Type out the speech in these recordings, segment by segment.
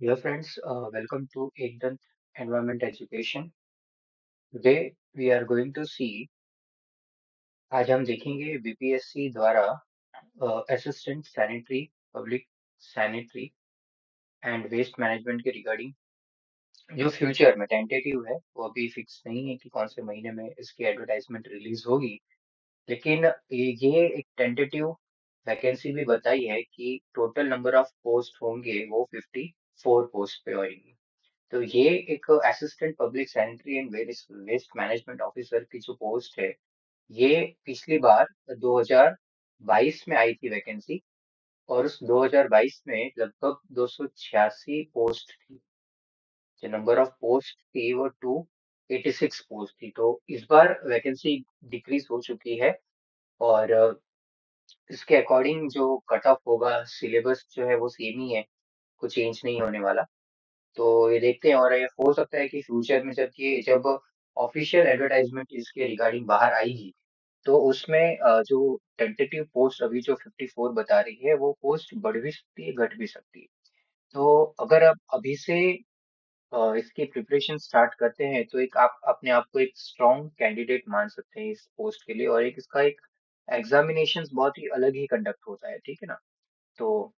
Dear friends, welcome to Ekdant Environment Education. Today we are going to see, आज हम देखेंगे BPSC द्वारा assistant sanitary public sanitary and waste management के regarding जो future में tentative है वो अभी फिक्स नहीं है कि कौन से महीने में इसकी एडवर्टाइजमेंट रिलीज होगी, लेकिन ये एक टेंटेटिव वैकेंसी भी बताई है कि टोटल नंबर ऑफ पोस्ट होंगे वो 54 पोस्ट पे होंगी। तो ये एक assistant public sanitary and waste management officer की जो पोस्ट है, ये पिछली बार 2022 में आई थी वैकेंसी। और उस 2022 में लगभग 286 पोस्ट थी। जो नंबर ऑफ पोस्ट थी वो 286 पोस्ट थी। तो इस बार वैकेंसी डिक्रीज हो चुकी है। और इसके अकॉर्डिंग जो कट ऑफ होगा, सिलेबस जो है वो सेम ही है, कुछ चेंज नहीं होने वाला। तो ये देखते हैं, और ये हो सकता है कि फ्यूचर में जब ऑफिशियल एडवर्टाइजमेंट इसके रिगार्डिंग बाहर आएगी, तो उसमें जो टेंटेटिव पोस्ट अभी जो 54 बता रही है वो पोस्ट बढ़ भी सकती है, घट भी सकती है। तो अगर आप अभी से इसकी प्रिपरेशन स्टार्ट करते हैं तो एक आप अपने आप को एक स्ट्रॉन्ग कैंडिडेट मान सकते हैं इस पोस्ट के लिए। और एक इसका एक एग्जामिनेशन बहुत ही अलग ही कंडक्ट होता है, ठीक है ना। तो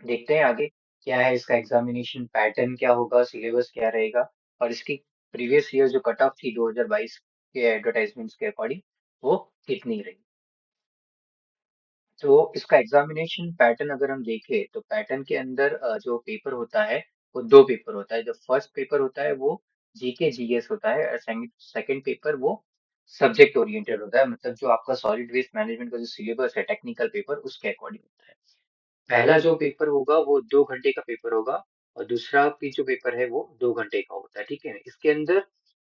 देखते हैं आगे क्या है इसका एग्जामिनेशन पैटर्न, क्या होगा, सिलेबस क्या रहेगा, और इसकी प्रीवियस ईयर जो कट ऑफ थी 2022 के एडवर्टाइजमेंट्स के अकॉर्डिंग वो कितनी रही। तो इसका एग्जामिनेशन पैटर्न अगर हम देखें तो पैटर्न के अंदर जो पेपर होता है वो दो पेपर होता है। जो फर्स्ट पेपर होता है वो जीके जीएस होता है, और सेकंड पेपर वो सब्जेक्ट ओरिएंटेड होता है, मतलब जो आपका सॉलिड वेस्ट मैनेजमेंट का जो सिलेबस है, टेक्निकल पेपर, उसके अकॉर्डिंग होता है। पहला जो पेपर होगा वो 2 घंटे का पेपर होगा, और दूसरा भी जो पेपर है वो 2 घंटे का होता है, ठीक है। इसके अंदर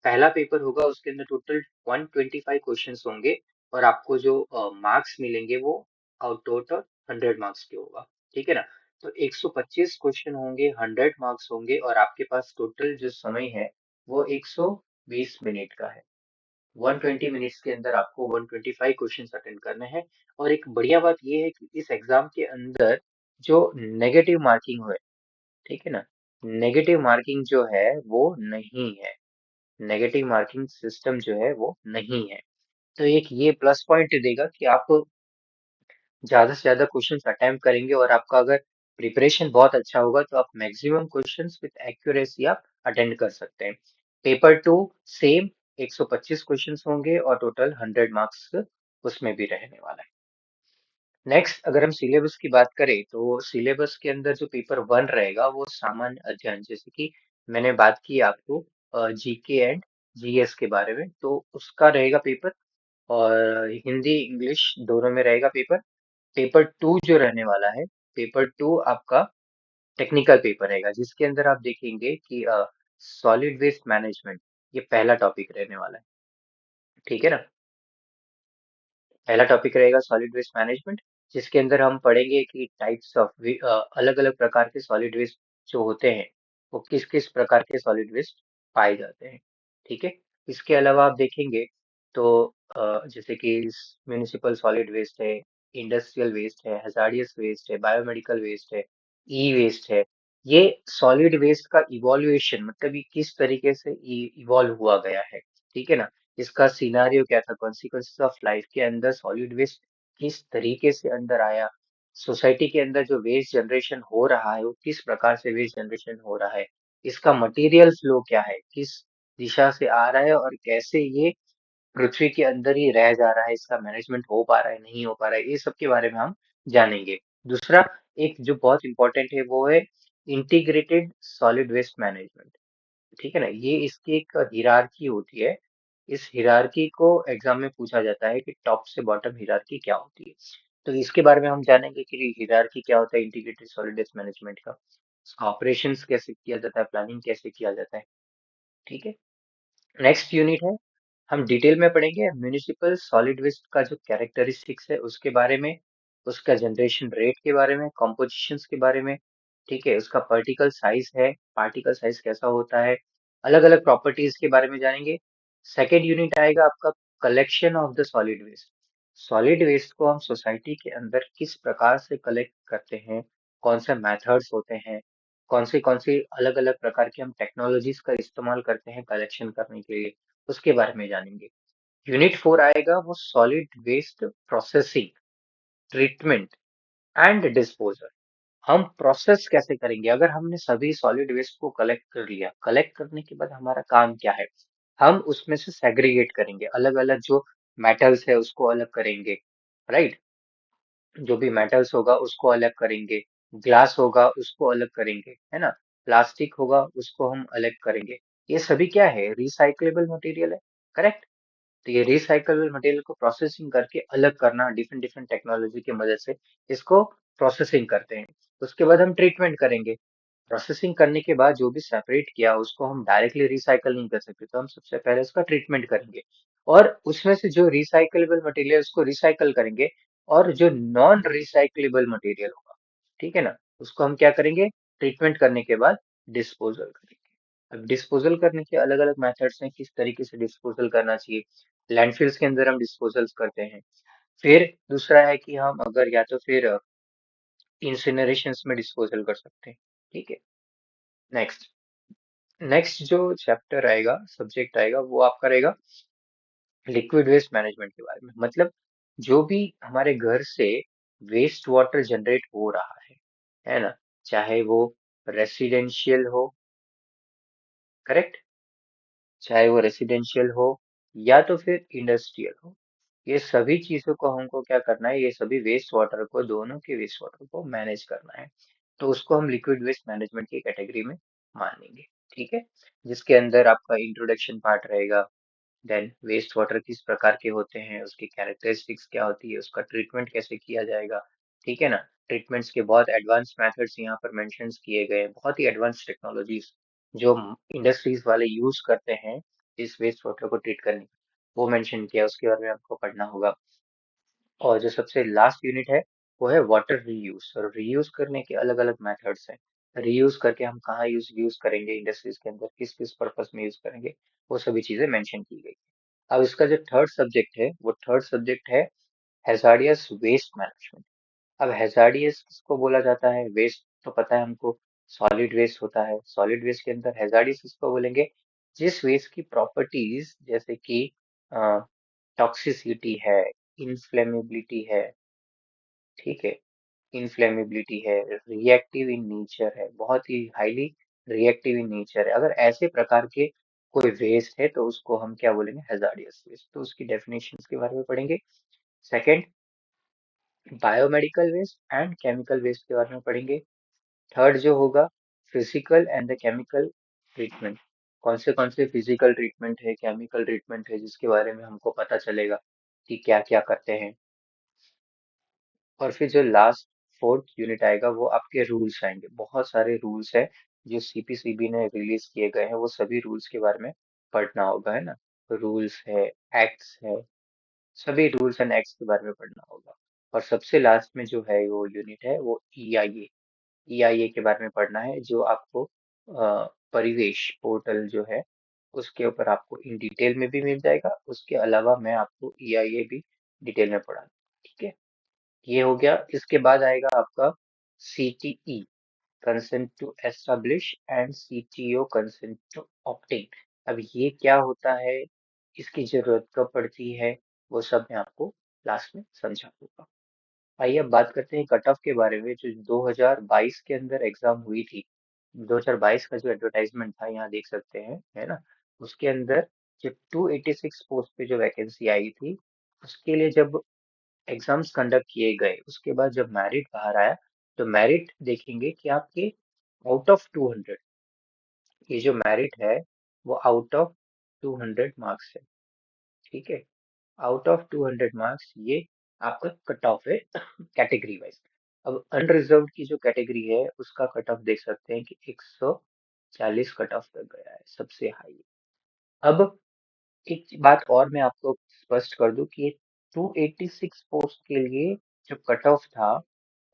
पहला पेपर होगा, उसके अंदर टोटल 125 क्वेश्चंस होंगे, और आपको जो मार्क्स मिलेंगे वो आउट टोटल 100 मार्क्स के होगा, ठीक है ना। तो 125 क्वेश्चन होंगे, 100 मार्क्स होंगे, और आपके पास टोटल जो समय है वो 120 मिनट का है। 120 मिनट्स के अंदर आपको 125 क्वेश्चन अटेंड करने हैं। और एक बढ़िया बात ये है कि इस एग्जाम के अंदर जो नेगेटिव मार्किंग है, ठीक है ना, नेगेटिव मार्किंग जो है वो नहीं है। नेगेटिव मार्किंग सिस्टम जो है वो नहीं है। तो एक ये प्लस पॉइंट देगा कि आप ज्यादा से ज्यादा क्वेश्चंस अटेम्प्ट करेंगे, और आपका अगर प्रिपरेशन बहुत अच्छा होगा तो आप मैक्सिमम क्वेश्चंस विद एक्यूरेसी आप अटेंड कर सकते हैं। पेपर टू सेम 125 क्वेश्चंस होंगे, और टोटल 100 मार्क्स उसमें भी रहने वाला है। नेक्स्ट अगर हम सिलेबस की बात करें तो सिलेबस के अंदर जो पेपर वन रहेगा वो सामान्य अध्ययन, जैसे कि मैंने बात की आपको जीके एंड जीएस के बारे में, तो उसका रहेगा पेपर। और हिंदी इंग्लिश दोनों में रहेगा पेपर। पेपर टू जो रहने वाला है, पेपर टू आपका टेक्निकल पेपर रहेगा, जिसके अंदर आप देखेंगे कि सॉलिड वेस्ट मैनेजमेंट ये पहला टॉपिक रहने वाला है, ठीक है ना। पहला टॉपिक रहेगा सॉलिड वेस्ट मैनेजमेंट, जिसके अंदर हम पढ़ेंगे कि टाइप्स ऑफ अलग अलग प्रकार के सॉलिड वेस्ट जो होते हैं वो किस किस प्रकार के सॉलिड वेस्ट पाए जाते हैं, ठीक है। इसके अलावा आप देखेंगे तो जैसे कि म्यूनिसिपल सॉलिड वेस्ट है, इंडस्ट्रियल वेस्ट है, हजार्डियस वेस्ट है, बायोमेडिकल वेस्ट है, ई वेस्ट है। ये सॉलिड वेस्ट का इवोल्यूएशन, मतलब ये किस तरीके से इवॉल्व हुआ गया है, ठीक है ना। इसका सिनारियो क्या था, कॉन्सिक्वेंसेस ऑफ लाइफ के अंदर सॉलिड वेस्ट किस तरीके से अंदर आया, सोसाइटी के अंदर जो वेस्ट जनरेशन हो रहा है वो किस प्रकार से वेस्ट जनरेशन हो रहा है, इसका मटेरियल फ्लो क्या है, किस दिशा से आ रहा है, और कैसे ये पृथ्वी के अंदर ही रह जा रहा है, इसका मैनेजमेंट हो पा रहा है, नहीं हो पा रहा है, ये सब के बारे में हम जानेंगे। दूसरा एक जो बहुत इंपॉर्टेंट है वो है इंटीग्रेटेड सॉलिड वेस्ट मैनेजमेंट, ठीक है ना। ये इसकी एक हिरारकी होती है। इस हिरारकी को एग्जाम में पूछा जाता है कि टॉप से बॉटम हिरारकी क्या होती है। तो इसके बारे में हम जानेंगे कि हिरारकी क्या होता है इंटीग्रेटेड सॉलिड वेस्ट मैनेजमेंट का, ऑपरेशंस कैसे किया जाता है, प्लानिंग कैसे किया जाता है, ठीक है। नेक्स्ट यूनिट है, हम डिटेल में पढ़ेंगे म्यूनिसिपल सॉलिड वेस्ट का जो कैरेक्टरिस्टिक्स है उसके बारे में, उसका जनरेशन रेट के बारे में, कॉम्पोजिशंस के बारे में, ठीक है। उसका पार्टिकल साइज कैसा होता है, अलग अलग प्रॉपर्टीज के बारे में जानेंगे। सेकेंड यूनिट आएगा आपका collection of the solid waste. Solid waste को हम सोसाइटी के अंदर किस प्रकार से कलेक्ट करते हैं, कौन से मेथड्स होते हैं, कौन से अलग अलग प्रकार की हम टेक्नोलॉजीज का इस्तेमाल करते हैं कलेक्शन करने के लिए, उसके बारे में जानेंगे। यूनिट 4 आएगा वो solid waste processing, treatment and disposal. हम प्रोसेस कैसे करेंगे, अगर हमने सभी सॉलिड वेस्ट को कलेक्ट कर लिया, कलेक्ट करने के बाद हमारा काम क्या है, हम उसमें से सेग्रीगेट करेंगे, अलग अलग जो मेटल्स है उसको अलग करेंगे, राइट। जो भी मेटल्स होगा उसको अलग करेंगे, ग्लास होगा उसको अलग करेंगे, है ना, प्लास्टिक होगा उसको हम अलग करेंगे। ये सभी क्या है, रिसाइक्लेबल मटेरियल है, करेक्ट। तो ये रिसाइकलेबल मटेरियल को प्रोसेसिंग करके अलग करना, डिफरेंट डिफरेंट टेक्नोलॉजी की मदद से इसको प्रोसेसिंग करते हैं। उसके बाद हम ट्रीटमेंट करेंगे। प्रोसेसिंग करने के बाद जो भी सेपरेट किया उसको हम डायरेक्टली रिसाइकल नहीं कर सकते, तो हम सबसे पहले उसका ट्रीटमेंट करेंगे और उसमें से जो रिसाइकलेबल मटेरियल उसको रिसाइकल करेंगे, और जो नॉन रिसाइकलेबल मटेरियल होगा, ठीक है ना, उसको हम क्या करेंगे, ट्रीटमेंट करने के बाद डिस्पोजल करेंगे। अब डिस्पोजल करने के अलग अलग मेथड्स हैं, किस तरीके से डिस्पोजल करना चाहिए। लैंडफिल्स के अंदर हम डिस्पोजल्स करते हैं। फिर दूसरा है कि हम अगर या तो फिर इंसिनरेशंस में डिस्पोजल कर सकते हैं, ठीक है। नेक्स्ट नेक्स्ट जो चैप्टर आएगा, सब्जेक्ट आएगा, वो आपका रहेगा लिक्विड वेस्ट मैनेजमेंट के बारे में। मतलब जो भी हमारे घर से वेस्ट वाटर जनरेट हो रहा है ना, चाहे वो रेसिडेंशियल हो, करेक्ट, चाहे वो रेसिडेंशियल हो या तो फिर इंडस्ट्रियल हो, ये सभी चीजों को हमको क्या करना है, ये सभी वेस्ट वाटर को, दोनों के वेस्ट वाटर को मैनेज करना है। तो उसको हम लिक्विड वेस्ट मैनेजमेंट की कैटेगरी में मानेंगे, ठीक है। जिसके अंदर आपका इंट्रोडक्शन पार्ट रहेगा, देन वेस्ट वाटर किस प्रकार के होते हैं, उसकी कैरेक्टरिस्टिक्स क्या होती है, उसका ट्रीटमेंट कैसे किया जाएगा, ठीक है ना। ट्रीटमेंट्स के बहुत एडवांस मेथड्स यहाँ पर मेंशंस किए गए हैं, बहुत ही एडवांस टेक्नोलॉजीज जो इंडस्ट्रीज वाले यूज करते हैं इस वेस्ट वाटर को ट्रीट करने में, वो मेंशन किया, उसके बारे में आपको पढ़ना होगा। और जो सबसे लास्ट यूनिट है वो है वाटर रीयूज, और रीयूज करने के अलग अलग मेथड्स हैं। रीयूज करके हम कहाँ यूज यूज करेंगे, इंडस्ट्रीज के अंदर किस किस पर्पस में यूज करेंगे, वो सभी चीजें मेंशन की गई। अब इसका जो थर्ड सब्जेक्ट है वो थर्ड सब्जेक्ट है हैजार्डियस वेस्ट मैनेजमेंट। अब हैजार्डियस किसको बोला जाता है, वेस्ट तो पता है हमको, सॉलिड वेस्ट होता है, सॉलिड वेस्ट के अंदर हैजार्डियस किसको बोलेंगे, जिस वेस्ट की प्रॉपर्टीज जैसे कि टॉक्सिसिटी है, इनफ्लेमेबिलिटी है, ठीक है, इनफ्लेमेबिलिटी है, रिएक्टिव इन नेचर है, बहुत ही हाईली रिएक्टिव इन नेचर है, अगर ऐसे प्रकार के कोई वेस्ट है तो उसको हम क्या बोलेंगे, हैजार्डियस वेस्ट। तो उसकी डेफिनेशंस के बारे में पढ़ेंगे। Second, biomedical waste and chemical waste के बारे में पढ़ेंगे। थर्ड जो होगा, physical and the chemical treatment, कौन से फिजिकल ट्रीटमेंट है, केमिकल ट्रीटमेंट है, जिसके बारे में हमको पता चलेगा कि क्या क्या करते हैं। और फिर जो लास्ट फोर्थ यूनिट आएगा वो आपके रूल्स आएंगे, बहुत सारे रूल्स है जो सीपीसीबी ने रिलीज किए गए हैं, वो सभी रूल्स के बारे में पढ़ना होगा, है ना। रूल्स है, एक्ट्स है, सभी रूल्स एंड एक्ट्स के बारे में पढ़ना होगा। और सबसे लास्ट में जो है वो यूनिट है वो ईआईए, ईआईए के बारे में पढ़ना है, जो आपको परिवेश पोर्टल जो है उसके ऊपर आपको इन डिटेल में भी मिल जाएगा, उसके अलावा मैं आपको ईआईए भी डिटेल में पढ़ा, ठीक है। ये हो गया। इसके बाद आएगा आपका CTE, consent to establish, and CTO, consent to obtain. अब ये क्या होता है, इसकी जरूरत कब पड़ती है, वो सब मैं आपको लास्ट में समझा दूंगा। आइए अब बात करते हैं कट ऑफ के बारे में, जो 2022 के अंदर एग्जाम हुई थी। 2022 का जो एडवर्टाइजमेंट था यहाँ देख सकते हैं, है ना, उसके अंदर जब 286 पोस्ट पे जो वैकेंसी आई थी, उसके लिए जब एग्जाम्स कंडक्ट किए गए, उसके बाद जब मेरिट बाहर आया, तो मेरिट देखेंगे कि आपके आउट ऑफ 200, ये जो मेरिट है वो आउट ऑफ 200 मार्क्स है, ठीक है। आउट ऑफ 200 मार्क्स ये आपका कट ऑफ है कैटेगरी वाइज। अब अनरिजर्व्ड की जो कैटेगरी है उसका कट ऑफ देख सकते हैं कि 140 कट ऑफ तक गया है, सबसे हाई। अब एक बात और मैं आपको स्पष्ट कर दूं कि 286 पोस्ट के लिए जो कट ऑफ था,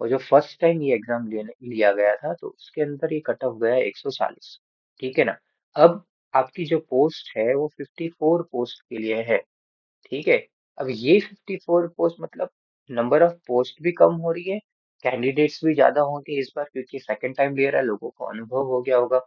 और जो फर्स्ट टाइम ये एग्जाम लिया गया था, तो उसके अंदर ये कट ऑफ गया 140, ठीक है ना। अब आपकी जो पोस्ट है वो 54 पोस्ट के लिए है, ठीक है। अब ये 54 पोस्ट मतलब नंबर ऑफ पोस्ट भी कम हो रही है, कैंडिडेट्स भी ज्यादा होंगे इस बार, क्योंकि सेकंड टाइम ले रहा है, लोगों को अनुभव हो गया होगा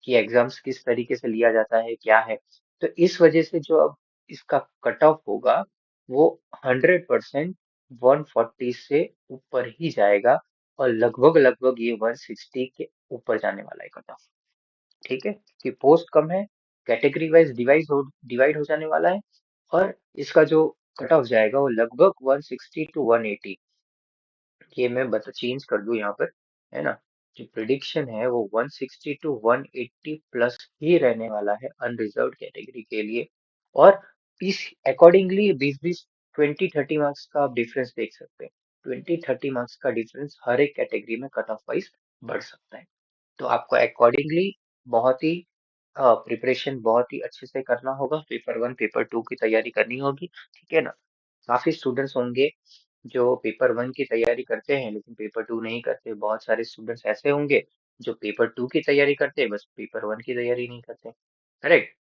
कि एग्जाम्स किस तरीके से लिया जाता है, क्या है। तो इस वजह से जो अब इसका कट ऑफ होगा वो 100% 140 से ऊपर ही जाएगा, और लगभग लगभग ये 160 के ऊपर जाने वाला है कट ऑफ। ठीक है, कि पोस्ट कम है, कैटेगरी वाइज डिवाइड हो जाने वाला है, और इसका जो कट ऑफ जाएगा वो लगभग 160 टू 180। ये मैं बता चेंज कर दूं यहाँ पर, है ना। जो प्रिडिक्शन है वो 160 टू 180 प्लस ही रहने वाला है अनरिजर्व कैटेगरी के लिए। और इस अकॉर्डिंगली 20-20 20-30 मार्क्स का आप डिफरेंस देख सकते हैं। 20-30 मार्क्स का डिफरेंस हर एक कैटेगरी में कट ऑफ वाइज बढ़ सकता है। तो आपको अकॉर्डिंगली बहुत ही प्रिपरेशन बहुत ही अच्छे से करना होगा। पेपर वन पेपर टू की तैयारी करनी होगी, ठीक है ना। काफी स्टूडेंट्स होंगे जो पेपर वन की तैयारी करते हैं लेकिन पेपर टू नहीं करते। बहुत सारे स्टूडेंट्स ऐसे होंगे जो पेपर टू की तैयारी करते हैं, बस पेपर वन की तैयारी नहीं करते। करेक्ट।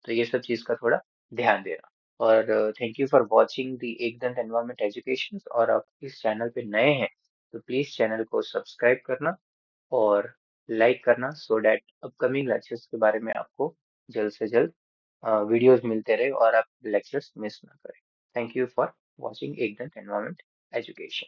तो ये सब चीज का थोड़ा ध्यान देना। और thank you for watching the Ekdant environment education. और आप इस चैनल पे नए हैं तो प्लीज चैनल को सब्सक्राइब करना और लाइक करना, सो डैट अपकमिंग लेक्चर्स के बारे में आपको जल्द से जल्द वीडियोस मिलते रहे और आप लेक्चर्स मिस ना करें। Thank you for watching Ekdant environment education.